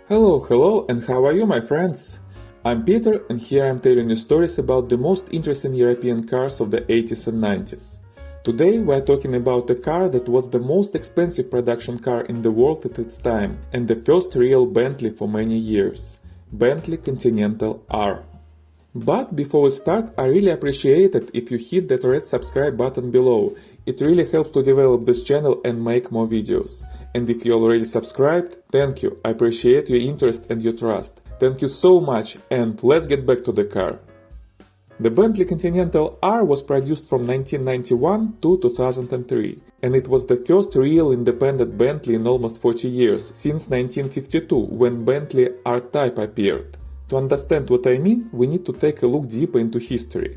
Hello, and how are you, my friends? I'm Peter, and here I'm telling you stories about the most interesting European cars of the 80s and 90s. Today we're talking about a car that was the most expensive production car in the world at its time, and the first real Bentley for many years, Bentley Continental R. But before we start, I really appreciate it if you hit that red subscribe button below. It really helps to develop this channel and make more videos. And if you already subscribed, thank you. I appreciate your interest and your trust. Thank you so much, and let's get back to the car. The Bentley Continental R was produced from 1991 to 2003, and it was the first real independent Bentley in almost 40 years, since 1952, when Bentley R-Type appeared. To understand what I mean, we need to take a look deeper into history.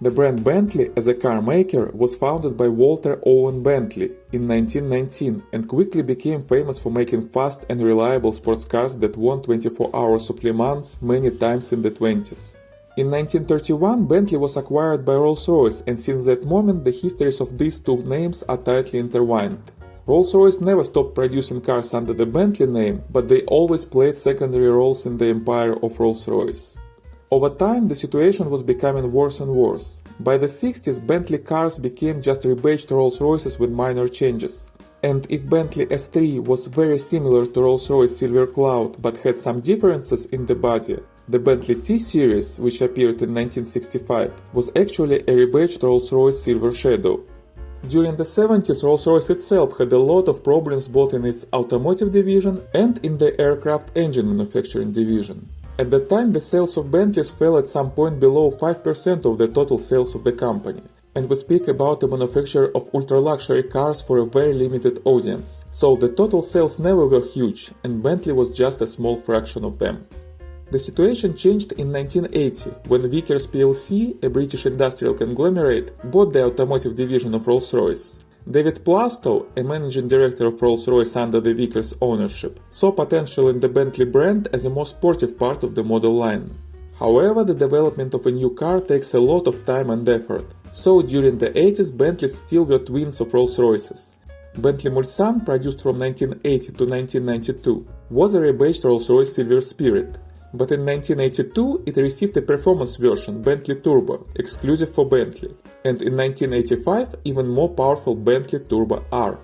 The brand Bentley as a car maker was founded by Walter Owen Bentley in 1919 and quickly became famous for making fast and reliable sports cars that won 24 Hours of Le Mans many times in the 20s. In 1931, Bentley was acquired by Rolls-Royce, and since that moment the histories of these two names are tightly intertwined. Rolls-Royce never stopped producing cars under the Bentley name, but they always played secondary roles in the empire of Rolls-Royce. Over time, the situation was becoming worse and worse. By the 60s, Bentley cars became just rebadged Rolls-Royces with minor changes. And if Bentley S3 was very similar to Rolls-Royce Silver Cloud but had some differences in the body, the Bentley T series, which appeared in 1965, was actually a rebadged Rolls-Royce Silver Shadow. During the 70s, Rolls-Royce itself had a lot of problems both in its automotive division and in the aircraft engine manufacturing division. At the time, the sales of Bentleys fell at some point below 5% of the total sales of the company. And we speak about a manufacturer of ultra-luxury cars for a very limited audience. So the total sales never were huge, and Bentley was just a small fraction of them. The situation changed in 1980, when Vickers plc, a British industrial conglomerate, bought the automotive division of Rolls-Royce. David Plastow, a managing director of Rolls-Royce under the Vickers ownership, saw potential in the Bentley brand as a more sportive part of the model line. However, the development of a new car takes a lot of time and effort, so during the 80s Bentleys still were twins of Rolls-Royces. Bentley Mulsanne, produced from 1980 to 1992, was a rebadged Rolls-Royce Silver Spirit. But in 1982 it received a performance version, Bentley Turbo, exclusive for Bentley, and in 1985 even more powerful Bentley Turbo R.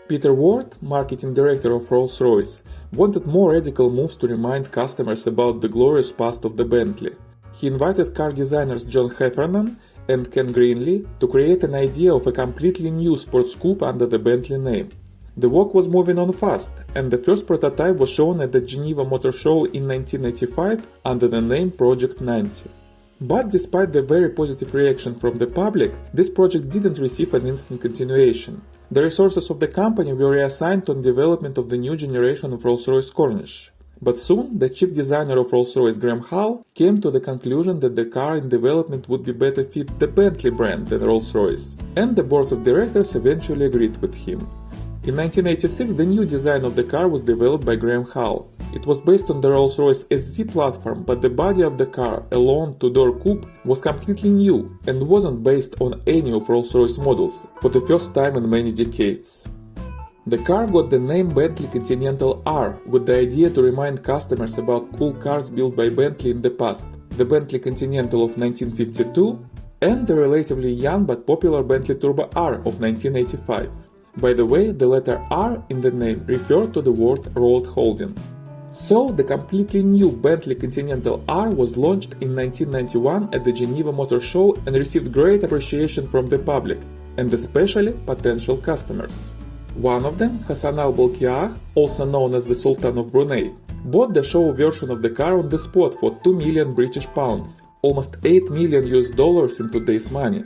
Peter Ward, marketing director of Rolls-Royce, wanted more radical moves to remind customers about the glorious past of the Bentley. He invited car designers John Heffernan and Ken Greenlee to create an idea of a completely new sports coupe under the Bentley name. The work was moving on fast, and the first prototype was shown at the Geneva Motor Show in 1985 under the name Project 90. But despite the very positive reaction from the public, this project didn't receive an instant continuation. The resources of the company were reassigned on development of the new generation of Rolls-Royce Corniche. But soon, the chief designer of Rolls-Royce, Graham Hull, came to the conclusion that the car in development would be better fit the Bentley brand than Rolls-Royce, and the board of directors eventually agreed with him. In 1986, the new design of the car was developed by Graham Hull. It was based on the Rolls-Royce SZ platform, but the body of the car, a long two-door coupe, was completely new and wasn't based on any of Rolls-Royce models for the first time in many decades. The car got the name Bentley Continental R with the idea to remind customers about cool cars built by Bentley in the past, the Bentley Continental of 1952 and the relatively young but popular Bentley Turbo R of 1985. By the way, the letter R in the name referred to the word road holding. So, the completely new Bentley Continental R was launched in 1991 at the Geneva Motor Show and received great appreciation from the public, and especially potential customers. One of them, Hassan al-Bolkiah, also known as the Sultan of Brunei, bought the show version of the car on the spot for 2 million British pounds, almost $8 million in today's money.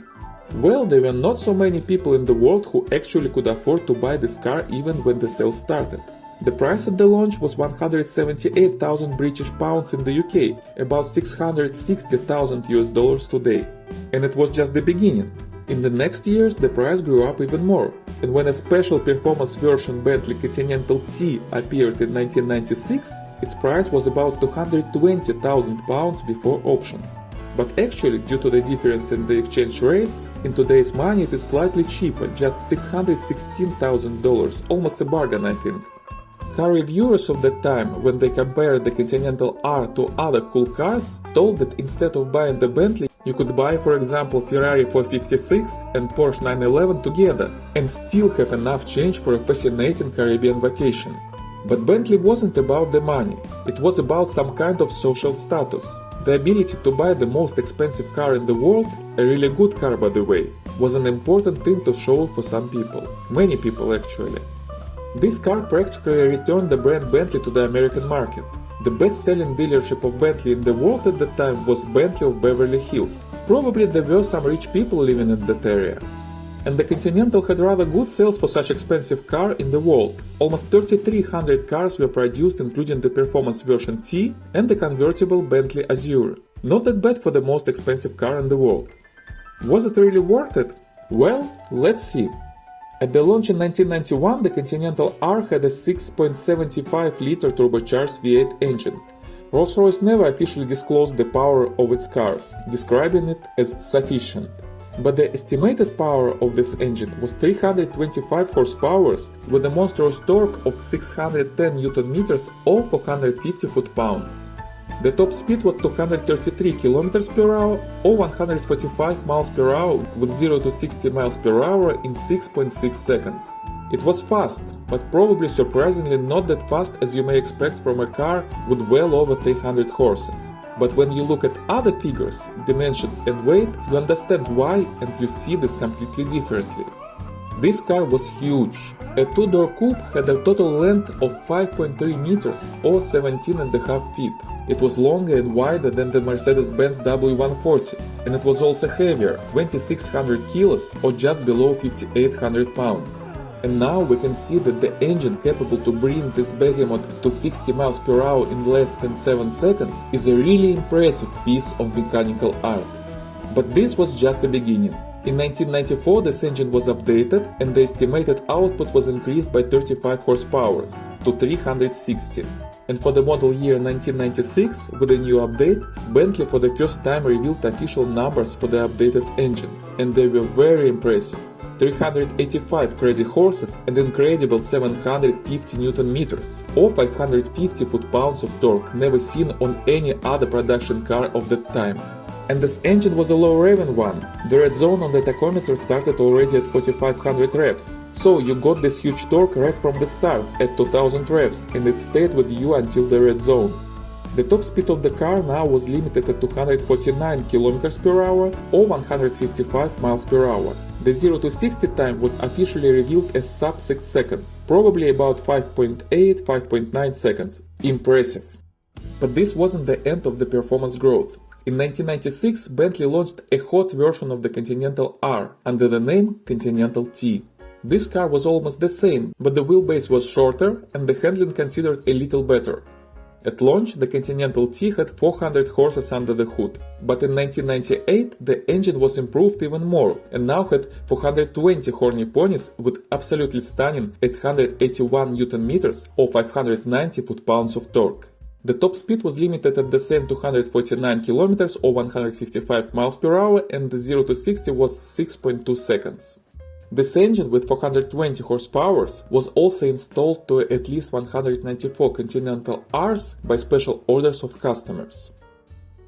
Well, there were not so many people in the world who actually could afford to buy this car even when the sale started. The price at the launch was 178,000 British pounds in the UK, about $660,000 today. And it was just the beginning. In the next years the price grew up even more, and when a special performance version Bentley Continental T appeared in 1996, its price was about £220,000 before options. But actually, due to the difference in the exchange rates, in today's money it is slightly cheaper, just $616,000, almost a bargain I think. car reviewers of that time, when they compared the Continental R to other cool cars, told that instead of buying the Bentley, you could buy, for example, Ferrari 456 and Porsche 911 together and still have enough change for a fascinating Caribbean vacation. But Bentley wasn't about the money, it was about some kind of social status. The ability to buy the most expensive car in the world, a really good car by the way, was an important thing to show for some people, many people actually. This car practically returned the brand Bentley to the American market. The best-selling dealership of Bentley in the world at the time was Bentley of Beverly Hills. Probably there were some rich people living in that area. And the Continental had rather good sales for such expensive car in the world. Almost 3,300 cars were produced, including the performance version T and the convertible Bentley Azure. Not that bad for the most expensive car in the world. Was it really worth it? Well, let's see. At the launch in 1991, the Continental R had a 6.75-liter turbocharged V8 engine. Rolls-Royce never officially disclosed the power of its cars, describing it as sufficient. But the estimated power of this engine was 325 horsepower with a monstrous torque of 610 Nm or 450 foot-pounds. The top speed was 233 km per hour or 145 miles per hour with 0 to 60 miles per hour in 6.6 seconds. It was fast, but probably surprisingly not that fast as you may expect from a car with well over 300 horses. But when you look at other figures, dimensions and weight, you understand why and you see this completely differently. This car was huge. A two-door coupe had a total length of 5.3 meters or 17.5 feet. It was longer and wider than the Mercedes-Benz W140, and it was also heavier, 2600 kilos or just below 5800 pounds. And now we can see that the engine capable to bring this behemoth to 60 miles per hour in less than 7 seconds is a really impressive piece of mechanical art. But this was just the beginning. In 1994 this engine was updated and the estimated output was increased by 35 horsepower to 360. And for the model year 1996, with a new update, Bentley for the first time revealed official numbers for the updated engine, and they were very impressive. 385 crazy horses and incredible 750 Newton meters or 550 foot-pounds of torque never seen on any other production car of that time. And this engine was a low-revving one. The red zone on the tachometer started already at 4500 revs. So you got this huge torque right from the start at 2000 revs and it stayed with you until the red zone. The top speed of the car now was limited at 249 km per hour or 155 miles per hour. The 0 to 60 time was officially revealed as sub 6 seconds, probably about 5.8-5.9 seconds. Impressive. But this wasn't the end of the performance growth. In 1996, Bentley launched a hot version of the Continental R under the name Continental T. This car was almost the same, but the wheelbase was shorter and the handling considered a little better. At launch, the Continental T had 400 horses under the hood, but in 1998 the engine was improved even more and now had 420 horny ponies with absolutely stunning 881 Nm or 590 foot-pounds of torque. The top speed was limited at the same 249 km or 155 miles per hour and the 0 to 60 was 6.2 seconds. This engine with 420 horsepower was also installed to at least 194 Continental Rs by special orders of customers.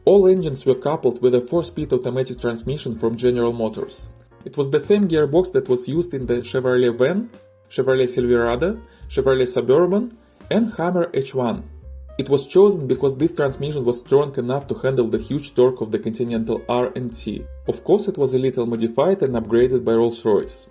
All engines were coupled with a 4-speed automatic transmission from General Motors. It was the same gearbox that was used in the Chevrolet Van, Chevrolet Silverado, Chevrolet Suburban and Hummer H1. It was chosen because this transmission was strong enough to handle the huge torque of the Continental R and T. Of course, it was a little modified and upgraded by Rolls-Royce.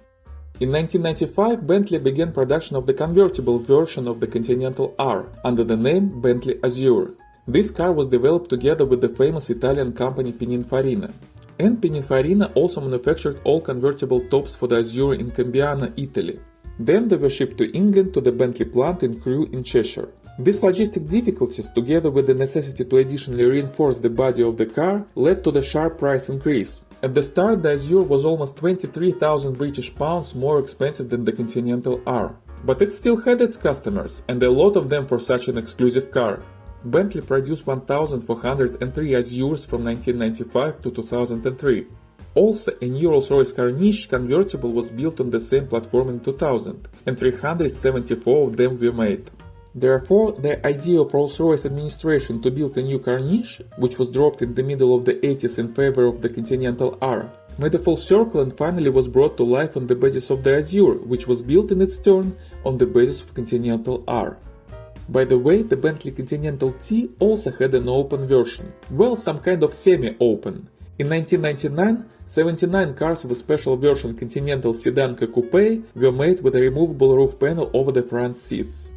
In 1995, Bentley began production of the convertible version of the Continental R under the name Bentley Azure. This car was developed together with the famous Italian company Pininfarina. And Pininfarina also manufactured all convertible tops for the Azure in Cambiano, Italy. Then they were shipped to England to the Bentley plant in Crewe in Cheshire. These logistic difficulties, together with the necessity to additionally reinforce the body of the car, led to the sharp price increase. At the start, the Azure was almost 23,000 British pounds more expensive than the Continental R. But it still had its customers, and a lot of them for such an exclusive car. Bentley produced 1,403 Azures from 1995 to 2003. Also, a new Rolls-Royce Corniche convertible was built on the same platform in 2000, and 374 of them were made. Therefore, the idea of Rolls-Royce administration to build a new car niche, which was dropped in the middle of the 80s in favor of the Continental R, made a full circle and finally was brought to life on the basis of the Azure, which was built in its turn on the basis of Continental R. By the way, the Bentley Continental T also had an open version, well, some kind of semi-open. In 1999, 79 cars of a special version Continental Sedan Coupe were made with a removable roof panel over the front seats.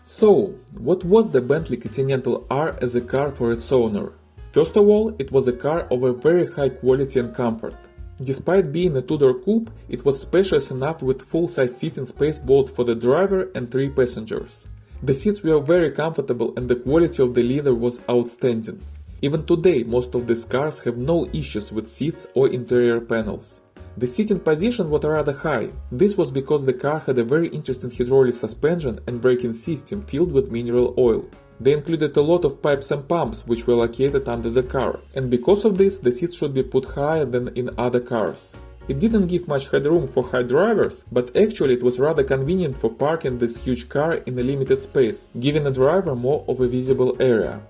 So, what was the Bentley Continental R as a car for its owner? First of all, it was a car of a very high quality and comfort. Despite being a two-door coupe, it was spacious enough with full-size seating space both for the driver and 3 passengers. The seats were very comfortable and the quality of the leather was outstanding. Even today, most of these cars have no issues with seats or interior panels. The seating position was rather high. This was because the car had a very interesting hydraulic suspension and braking system filled with mineral oil. They included a lot of pipes and pumps which were located under the car, and because of this the seats should be put higher than in other cars. It didn't give much headroom for high drivers, but actually it was rather convenient for parking this huge car in a limited space, giving a driver more of a visible area.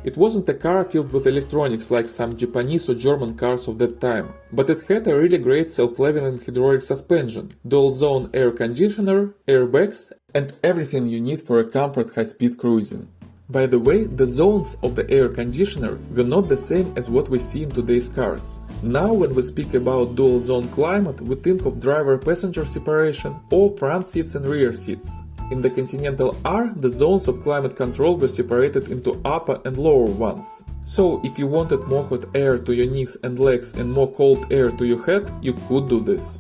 It wasn't a car filled with electronics like some Japanese or German cars of that time, but it had a really great self-leveling hydraulic suspension, dual-zone air conditioner, airbags, and everything you need for a comfort high-speed cruising. By the way, the zones of the air conditioner were not the same as what we see in today's cars. Now when we speak about dual-zone climate, we think of driver-passenger separation or front seats and rear seats. In the Continental R, the zones of climate control were separated into upper and lower ones. So if you wanted more hot air to your knees and legs and more cold air to your head, you could do this.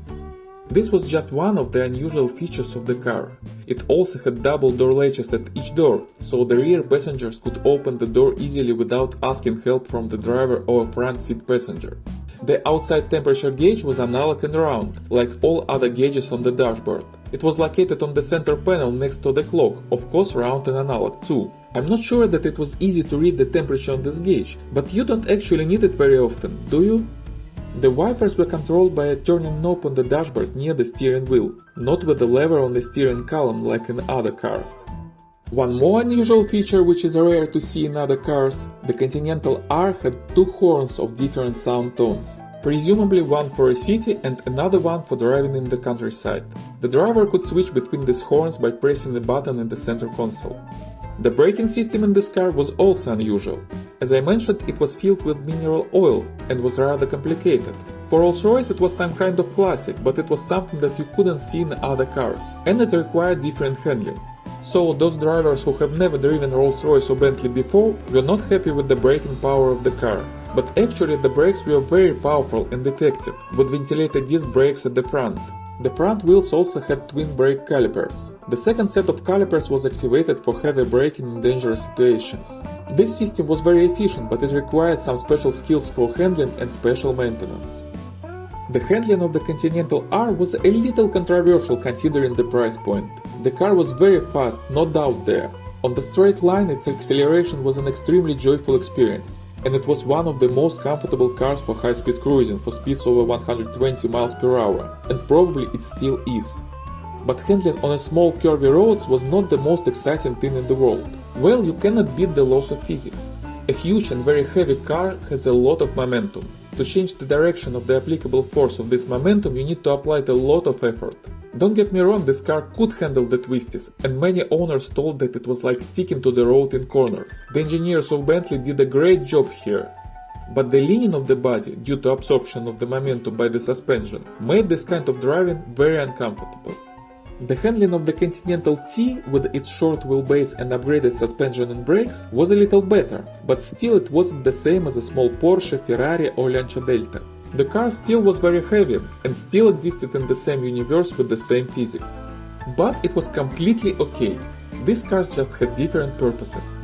This was just one of the unusual features of the car. It also had double door latches at each door, so the rear passengers could open the door easily without asking help from the driver or a front seat passenger. The outside temperature gauge was analog and round, like all other gauges on the dashboard. It was located on the center panel next to the clock, of course round and analog too. I'm not sure that it was easy to read the temperature on this gauge, but you don't actually need it very often, do you? The wipers were controlled by a turning knob on the dashboard near the steering wheel, not with a lever on the steering column like in other cars. One more unusual feature which is rare to see in other cars, the Continental R had 2 horns of different sound tones, presumably one for a city and another one for driving in the countryside. The driver could switch between these horns by pressing a button in the center console. The braking system in this car was also unusual. As I mentioned, it was filled with mineral oil and was rather complicated. For Rolls-Royce it was some kind of classic, but it was something that you couldn't see in other cars, and it required different handling. So those drivers who have never driven Rolls-Royce or Bentley before were not happy with the braking power of the car. But actually the brakes were very powerful and effective, with ventilated disc brakes at the front. The front wheels also had twin brake calipers. The second set of calipers was activated for heavy braking in dangerous situations. This system was very efficient, but it required some special skills for handling and special maintenance. The handling of the Continental R was a little controversial considering the price point. The car was very fast, no doubt there. On the straight line its acceleration was an extremely joyful experience, and it was one of the most comfortable cars for high-speed cruising for speeds over 120 miles per hour, and probably it still is. But handling on a small curvy roads was not the most exciting thing in the world. Well, you cannot beat the laws of physics. A huge and very heavy car has a lot of momentum. To change the direction of the applicable force of this momentum you need to apply a lot of effort. Don't get me wrong, this car could handle the twisties, and many owners told that it was like sticking to the road in corners. The engineers of Bentley did a great job here. But the leaning of the body, due to absorption of the momentum by the suspension, made this kind of driving very uncomfortable. The handling of the Continental T, with its short wheelbase and upgraded suspension and brakes, was a little better, but still it wasn't the same as a small Porsche, Ferrari or Lancia Delta. The car still was very heavy and still existed in the same universe with the same physics. But it was completely okay. These cars just had different purposes.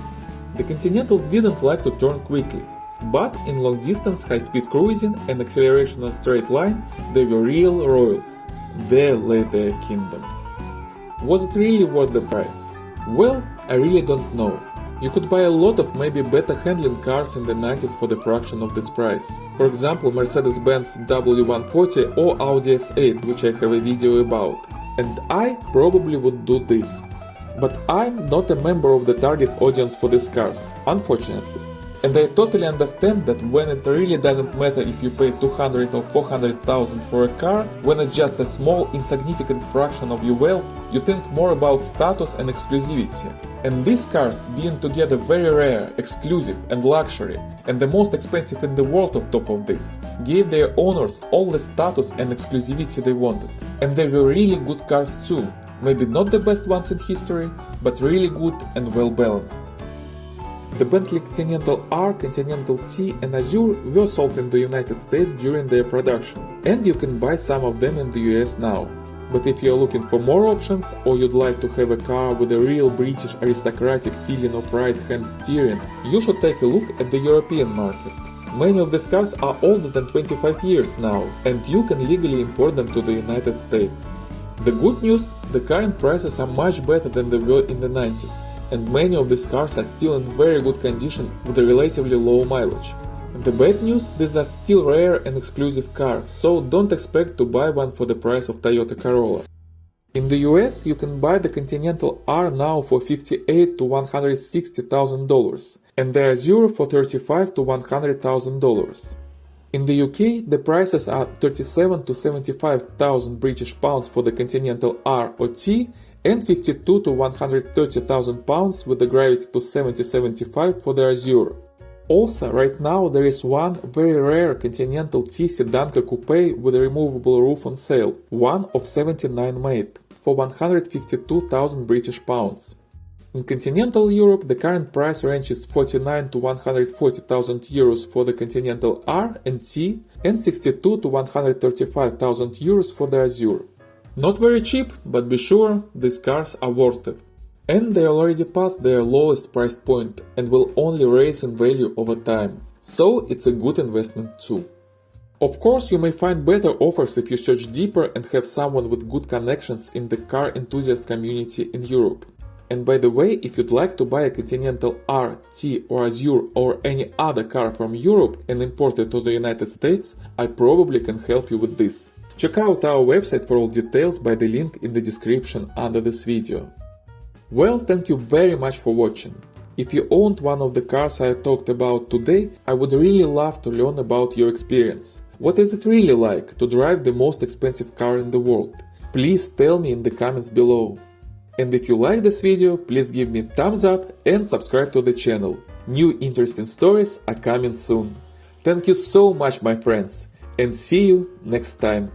The Continentals didn't like to turn quickly, but in long distance high-speed cruising and acceleration on straight line they were real royals. There lay their kingdom. Was it really worth the price? Well, I really don't know. You could buy a lot of maybe better handling cars in the 90s for the fraction of this price. For example, Mercedes-Benz W140 or Audi S8, which I have a video about. And I probably would do this. But I'm not a member of the target audience for these cars, unfortunately. And I totally understand that when it really doesn't matter if you pay 200 or 400,000 for a car, when it's just a small insignificant fraction of your wealth, you think more about status and exclusivity. And these cars, being together very rare, exclusive and luxury, and the most expensive in the world on top of this, gave their owners all the status and exclusivity they wanted. And they were really good cars too, maybe not the best ones in history, but really good and well balanced. The Bentley Continental R, Continental T and Azure were sold in the United States during their production, and you can buy some of them in the US now. But if you're looking for more options, or you'd like to have a car with a real British aristocratic feeling of right-hand steering, you should take a look at the European market. Many of these cars are older than 25 years now, and you can legally import them to the United States. The good news, the current prices are much better than they were in the 90s. And many of these cars are still in very good condition with a relatively low mileage. And the bad news, these are still rare and exclusive cars, so don't expect to buy one for the price of Toyota Corolla. In the US, you can buy the Continental R now for $58,000 to $160,000, and the Azure for $35,000 to $100,000. In the UK, the prices are 37,000 to 75,000 British pounds for the Continental R or T, and 52 to 130,000 pounds with the Gravity to 7075 for the Azure. Also, right now there is one very rare Continental T sedan coupe with a removable roof on sale, one of 79 made, for 152,000 British pounds. In continental Europe, the current price range is 49 to 140,000 euros for the Continental R and T, and 62 to 135,000 euros for the Azure. Not very cheap, but be sure these cars are worth it. And they already passed their lowest price point and will only raise in value over time, so it's a good investment too. Of course, you may find better offers if you search deeper and have someone with good connections in the car enthusiast community in Europe. And by the way, if you'd like to buy a Continental R, T or Azure or any other car from Europe and import it to the United States, I probably can help you with this. Check out our website for all details by the link in the description under this video. Well, thank you very much for watching. If you owned one of the cars I talked about today, I would really love to learn about your experience. What is it really like to drive the most expensive car in the world? Please tell me in the comments below. And if you like this video, please give me a thumbs up and subscribe to the channel. New interesting stories are coming soon. Thank you so much, my friends, and see you next time.